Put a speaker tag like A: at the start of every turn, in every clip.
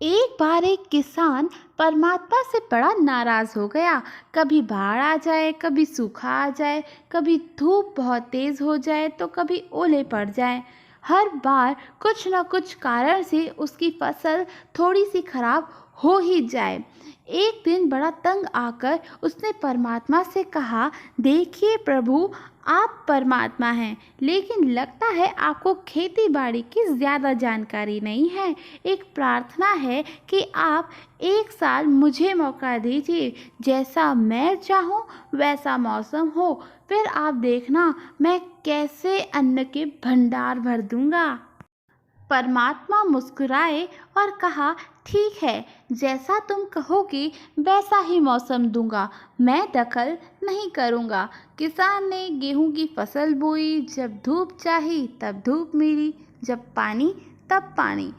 A: एक बार एक किसान परमात्मा से बड़ा नाराज हो गया। कभी बाढ़ आ जाए, कभी सूखा आ जाए, कभी धूप बहुत तेज हो जाए तो कभी ओले पड़ जाए। हर बार कुछ न कुछ कारण से उसकी फसल थोड़ी सी खराब हो ही जाए। एक दिन बड़ा तंग आकर उसने परमात्मा से कहा, देखिए प्रभु, आप परमात्मा हैं, लेकिन लगता है आपको खेती बाड़ी की ज़्यादा जानकारी नहीं है। एक प्रार्थना है कि आप एक साल मुझे मौका दीजिए, जैसा मैं चाहूँ वैसा मौसम हो, फिर आप देखना मैं कैसे अन्न के भंडार भर दूंगा। परमात्मा मुस्कुराए और कहा, ठीक है, जैसा तुम कहोगे वैसा ही मौसम दूंगा, मैं दखल नहीं करूंगा। किसान ने गेहूं की फसल बोई, जब धूप चाही तब धूप मिली, जब पानी तब पानी।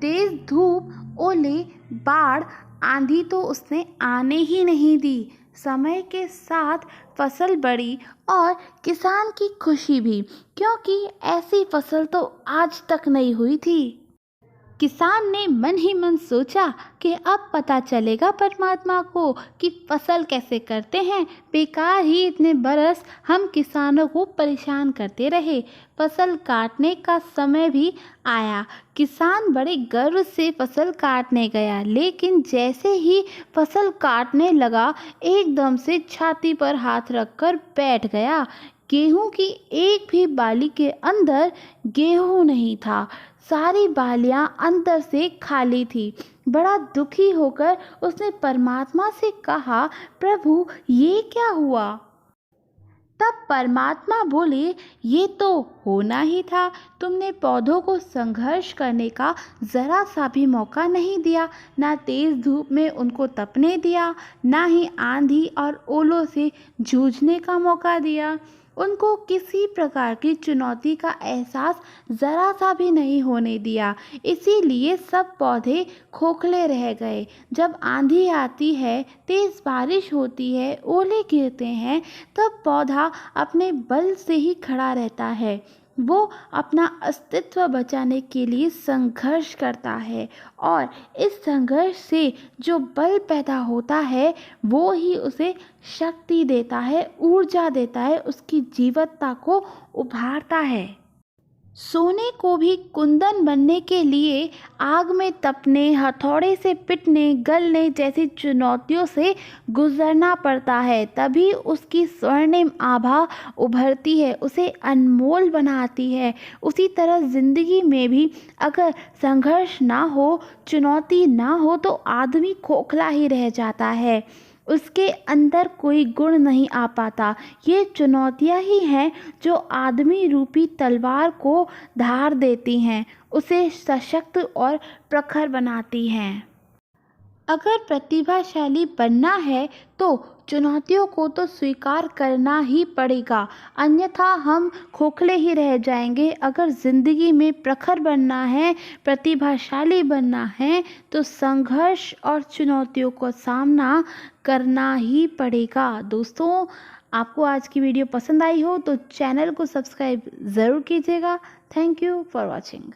A: तेज धूप, ओले, बाढ़, आंधी तो उसने आने ही नहीं दी। समय के साथ फसल बढ़ी और किसान की खुशी भी, क्योंकि ऐसी फसल तो आज तक नहीं हुई थी। किसान ने मन ही मन सोचा कि अब पता चलेगा परमात्मा को कि फसल कैसे करते हैं। बेकार ही इतने बरस हम किसानों को परेशान करते रहे। फसल काटने का समय भी आया। किसान बड़े गर्व से फसल काटने गया, लेकिन जैसे ही फसल काटने लगा, एकदम से छाती पर हाथ रखकर बैठ गया। गेहूं की एक भी बाली के अंदर गेहूं नहीं था। सारी बालियां अंदर से खाली थी। बड़ा दुखी होकर उसने परमात्मा से कहा, प्रभु, ये क्या हुआ? तब परमात्मा बोले, ये तो होना ही था। तुमने पौधों को संघर्ष करने का जरा सा भी मौका नहीं दिया। ना तेज धूप में उनको तपने दिया, ना ही आंधी और ओलों से जूझने का मौका दिया। उनको किसी प्रकार की चुनौती का एहसास जरा सा भी नहीं होने दिया। इसीलिए सब पौधे खोखले रह गए। जब आंधी आती है, तेज बारिश होती है, ओले गिरते हैं, तब पौधा अपने बल से ही खड़ा रहता है। वो अपना अस्तित्व बचाने के लिए संघर्ष करता है, और इस संघर्ष से जो बल पैदा होता है वो ही उसे शक्ति देता है, ऊर्जा देता है, उसकी जीवत्ता को उभारता है। सोने को भी कुंदन बनने के लिए आग में तपने, हथौड़े से पिटने, गलने जैसी चुनौतियों से गुजरना पड़ता है, तभी उसकी स्वर्णिम आभा उभरती है, उसे अनमोल बनाती है। उसी तरह जिंदगी में भी अगर संघर्ष ना हो, चुनौती ना हो, तो आदमी खोखला ही रह जाता है। उसके अंदर कोई गुण नहीं आ पाता। ये चुनौतियाँ ही हैं जो आदमी रूपी तलवार को धार देती हैं, उसे सशक्त और प्रखर बनाती हैं। अगर प्रतिभाशाली बनना है तो चुनौतियों को तो स्वीकार करना ही पड़ेगा, अन्यथा हम खोखले ही रह जाएंगे। अगर ज़िंदगी में प्रखर बनना है, प्रतिभाशाली बनना है, तो संघर्ष और चुनौतियों का सामना करना ही पड़ेगा। दोस्तों, आपको आज की वीडियो पसंद आई हो तो चैनल को सब्सक्राइब ज़रूर कीजिएगा। Thank you for watching.